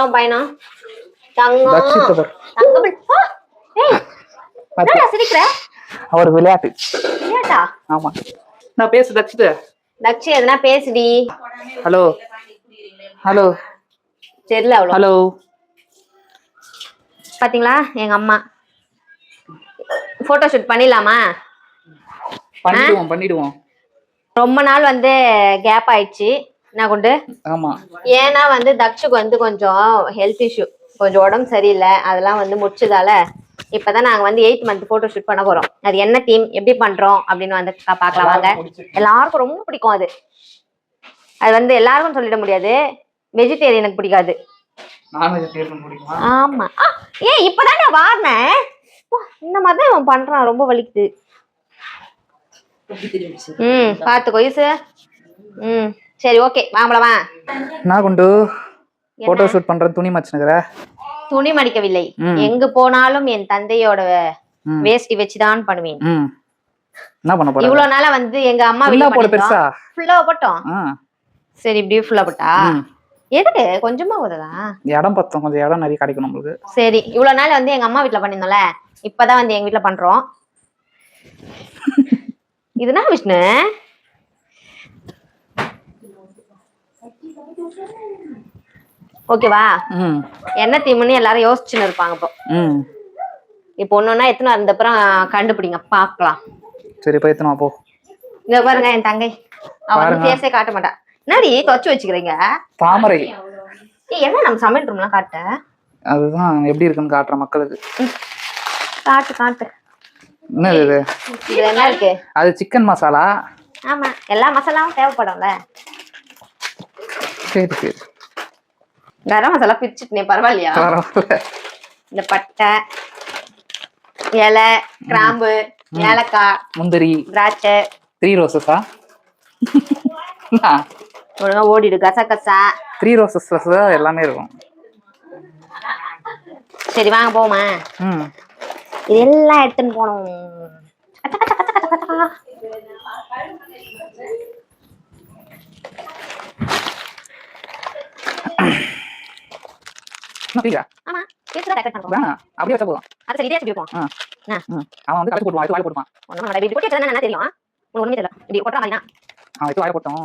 பொண்ணும் பையனும் தங்கம் தங்கம். ஏய் என்னடா சிரிக்கிற? அவர் விளையாட்டு. விளையாட்டா? ஆமா. நான் பேசு தக்ஷித். தக்ஷி எதுனா பேசுடி. ஹலோ ஹலோ தெரியல அவ்வளோ. ஹலோ பாத்தீங்களா எங்க அம்மா போட்டோ ஷூட் பண்ணிடலாமா? பண்ணிடுவோம். ரொம்ப நாள் வந்து கேப் ஆயிடுச்சு என்ன கொண்டு. ஆமா. ஏன்னா வந்து தக்ஷுக்கு வந்து கொஞ்சம் ஹெல்த் இஷ்யூ, கொஞ்சம் உடம்பு சரியில்லை. அதெல்லாம் வந்து முடிச்சதால இப்பதான் நாங்க வந்து 8th மந்த் போட்டோ ஷூட் பண்ண போறோம். அது என்ன தீம் எப்படி பண்றோம் அப்படின்னு வந்து பாக்கலாம் வாங்க. எல்லாருக்கும் ரொம்ப பிடிக்கும் அது. அது வந்து எல்லாருக்கும் சொல்லிட முடியாது. வெஜிடேரியனுக்கு பிடிக்காது. ஆமா. ஏன் இப்பதான் நான் வாரினேன். இந்த மாதிரிதான் இவன் பண்றான். ரொம்ப வலிக்குது. பாத்துக்கோ ஈசு. சரி ஓகே வாங்கலாமா? நான் கொண்டு போட்டோ ஷூட் பண்றேன். துணி மடிச்சுனுக்குற. துணி மடிக்கவில்லை. எங்க போனாலும் என் தந்தையோட வேஷ்டி வச்சுதான் பண்ணுவேன். என்ன பண்ண போற? இவ்வளவு நாளா வந்து எங்க அம்மா வீட்ல பெருசா ஃபுல்லா போட்டோம். சரி இப்படி ஃபுல்லா போட்டா எதுக்கு? கொஞ்சமா போதா? இடம் பத்தம், கொஞ்சம் இடம் நிறைய கிடைக்கும் நம்மளுக்கு. சரி இவ்வளவு நாள் வந்து எங்க அம்மா வீட்ல பண்ணிருந்தோம்ல, இப்பதான் வந்து எங்க வீட்ல பண்றோம். இதுனா விஷ்ணு ஓகேவா? என்ன தீம்னு எல்லாரும் யோசிச்சுன்னு இருப்பாங்க. இப்போ ஒன்னொன்னா எத்தனை இருந்தப்புறம் கண்டுபிடிங்க பாக்கலாம். சரி போய் எத்தனை போ. இங்க பாருங்க என் தங்கை, அவ வந்து பேசே காட்ட மாட்டா. என்னடி தொச்சு வச்சுக்கிறீங்க? தாமரை. என்ன நம்ம சமையல் ரூம்லாம் காட்ட? அதுதான் எப்படி இருக்குன்னு காட்டுற மக்களுக்கு. காட்டு காட்டு. என்னது இது? இது என்ன இருக்கு? அது சிக்கன் மசாலா. ஆமா, எல்லா மசாலாவும் தேவைப்படும்ல. சரி சரி. கரம் மசாலா பிரிச்சுட்டே பரவாயில்லையா? இந்த பட்டை, இலை, கிராம்பு, ஏலக்காய், முந்திரி, திராட்சை, 3 ரோசஸா? ஒழுங்கா ஓடிடு. கசகசா 3 ரோசஸ் எல்லாமே இருக்கும். சரி வாங்க போமா. இதெல்லாம் எடுத்துன்னு போனோம். ஆமா பேசுறா டேக் பண்றோம். அப்படியே வச்சா போதும். அது சரி இதே வச்சு போவோம். அவன் வந்து கலக்கு போடுவான், வாய் போடுவான். ஒண்ணும் நான் இப்படி போட்டு வச்சா என்ன தெரியும்? ஒண்ணுமே தெரியல. இப்படி கொட்டற மாதிரினா அவன் வந்து வாய் போட்டோம்.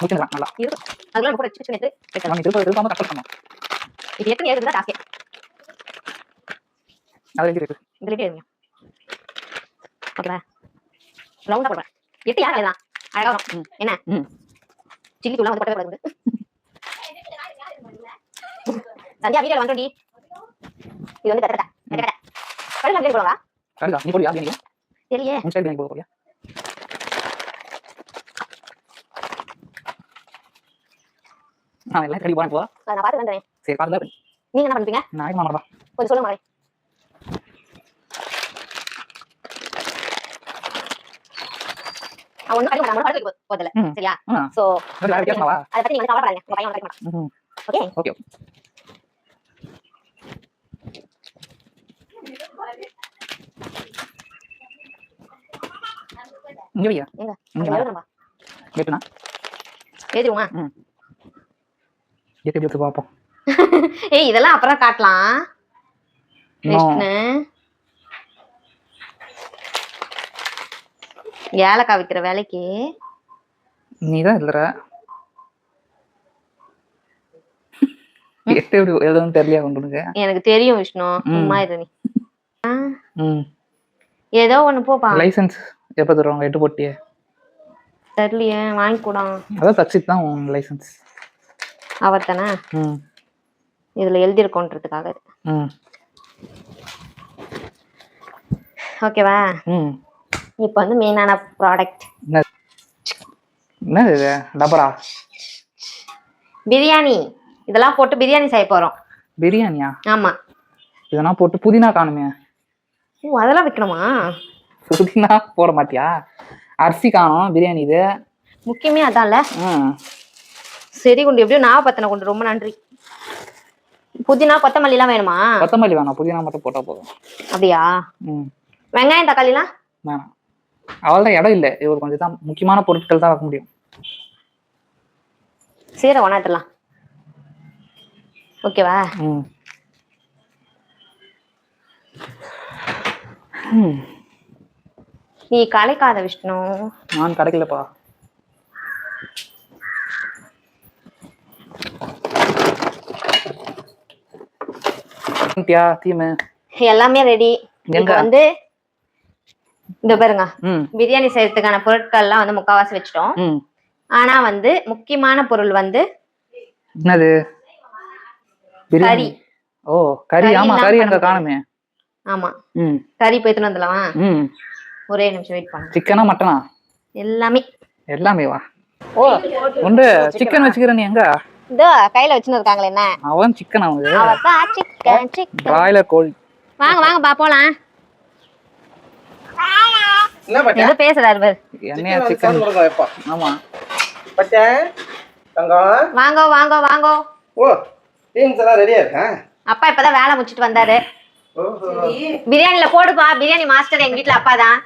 முக்கியமா நல்லா இருக்கு. அதெல்லாம் போட்டு வச்சு நேத்து நம்ம திரும்ப கட் பண்ணனும். இது எத்தனை ஏறுது தான் டாஸ்க். அது இருக்கு. இந்த ரெடி ஏறுங்க. ஓகேவா? ரவுண்டா போடுறேன். எட்டு யார் அழகா அழகா வரும். என்ன? சில்லி தூளா வந்து போட்டவே கூடாது. சந்தியா வீடியோ வந்துடி. இது வந்து கட்டடா. கட்டடா. கரெக்ட்டா வீடியோ போடுவா? கரெக்ட்டா. நீ போடுறியா நீ? தெரியல. உன் சைடு நீ போடுறியா? நான் எல்லாம் ரெடி பண்ணி போ. நான் பாத்து வந்தேன். சரி பாத்து தான். நீங்க என்ன பண்றீங்க? நான் என்ன பண்றேன்? கொஞ்சம் சொல்லுங்க மகளே. அவன் கடிக்க மாட்டான். கடிக்க போதல. சரியா? சோ அத பத்தி நீங்க கவலைப்படாதீங்க. உங்க பையன் கடிக்க மாட்டான். ஓகே? ஓகே. இங்க வையா. எங்க? அங்க எழுதுறமா. கேட்டனா? எழுதுமா? எடுத்து பாப்போம். ஏய் இதெல்லாம் அப்புறம் காட்டலாம். விஷ்ணு ஏலக்காய் விக்கிற வேலைக்கு நீதான் இல்லற. எப்படி எழுதுன்னு தெரியல உங்களுக்கு? எனக்கு தெரியும் விஷ்ணு. சும்மா இரு நீ. ஏதோ ஒண்ணு போப்பா. லைசென்ஸ் எப்ப தருவாங்க? 8 போட்டியே தெரியலையே. வாங்கி கூடா. அதான் தக்ஷித் தான் உன் லைசென்ஸ். அவர் தானே இதுல எழுதிருக்கோன்றதுக்காக. ஓகேவா? இப்போ வந்து மெயினான ப்ராடக்ட் என்ன இது? டபரா பிரியாணி. இதெல்லாம் போட்டு பிரியாணி செய்ய போறோம். பிரியாணியா? ஆமா. இதெல்லாம் போட்டு புதினா காணுமே. ஓ அதெல்லாம் வைக்கணுமா? புதினா போட மாட்டியா? அரிசி காணும் பிரியாணி. இது முக்கியமே அதான்ல. சரி குண்டு எப்படியோ நான் பத்தனை கொண்டு. ரொம்ப நன்றி. புதினா கொத்தமல்லி எல்லாம் வேணுமா? கொத்தமல்லி வேணாம், புதினா மட்டும் போட்டா போதும். அப்படியா? வெங்காயம் தக்காளி எல்லாம் வேணாம். அவள்தான் இடம் இல்லை. இவர் கொஞ்சம் தான் முக்கியமான பொருட்கள் தான் வைக்க முடியும். சீரை ஒண்ணாத்துலாம். ஓகேவா? நீ கலைக்காத விஷ்ணு. நான் கிடைக்கலப்பா. தீமு எல்லாமே ரெடி. இப்போ வந்து இந்த பாருங்க, பிரியாணி செய்யறதுக்கான பொருட்கள்லாம் வந்து முக்காவாசி வச்சிட்டோம். ஆனா வந்து முக்கியமான பொருள் வந்து என்னது? கறி. ஓ கறி. ஆமா கறி அங்க காணுமே. ஆமா கறி போய்ட்டு வந்துடலாமா? ஒரே நிமிஷம் வெயிட் பண்ணு. சிக்கனா மட்டனா? எல்லாமே வா. ஓ ஒன்று சிக்கன் வச்சுக்கிற. நீ எங்க? இதோ கையில வச்சுன்னு இருக்காங்களே. என்ன அவன் சிக்கன்? அவதான் சிக்கன். பிராய்லர் கோழி. வாங்க வாங்க பா போலாம். என்ன பேசுறாரு பாரு. என்னையா சிக்கன்? ஆமா பச்சை தங்கம். வாங்க வாங்க வாங்க. ஓ டீம்ஸ் எல்லாம் ரெடியா இருக்கா? அப்பா இப்பதான் வேலை முடிச்சிட்டு வந்தாரு. பிரியாணில போடுப்பா. பிரியாணி மாஸ்டர் எங்க வீட்டுல அப்பா தான்.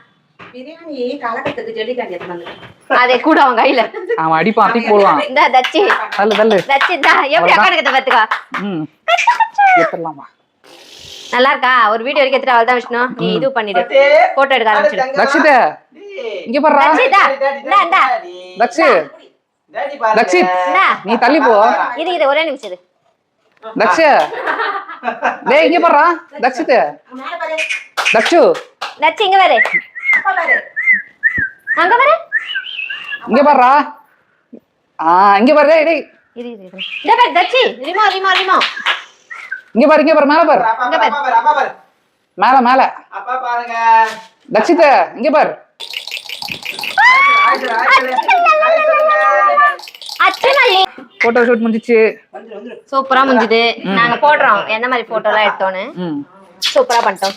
பிரியாணி கலக்கத்துக்கு ஜெல்லிக்காண்டி எடுத்து வந்து அதே கூட அவன் கையில அவன் அடிப்பான். அடி போடுவான். இந்த தச்சி தள்ளு தள்ளு. தச்சி தா எப்படி அக்கா கிட்ட பாத்துக்கா. ஏத்தலாமா? நல்லா இருக்கா? ஒரு வீடியோ வரைக்கும் எடுத்துட்டு அவள் தான் விஷ்ணு. நீ இது பண்ணிடு. போட்டோ எடுக்க ஆரம்பிச்சிடு. தக்ஷிதா இங்க பாருடா. தக்ஷிதா இந்தா இந்தா. தக்ஷி தக்ஷி நீ தள்ளி போ. இது ஒரே நிமிஷம் இரு. தக்ஷ டேய் இங்க பாருடா. தக்ஷிதா தக்ஷு தச்சி இங்க பாரு. அங்க பாரு. இங்க பாருடா. இங்க பாரு. டேய் டேய் இரு இரு. இந்த பாரு தச்சி. ரிமோ ரிமோ ரிமோ. இங்க பாரு. இங்க பாரு. மேல பாரு. இங்க பாரு. மேல மேல. அப்பா பாருங்க. தக்ஷிதா இங்க பாரு. போட்டோ ஷூட் முடிஞ்சிச்சு. சூப்பரா முடிஞ்சுது. நாங்க போடுறோம் எந்த மாதிரி போட்டோ எல்லாம் எடுத்தோன்னு. சூப்பரா பண்ணிட்டோம்.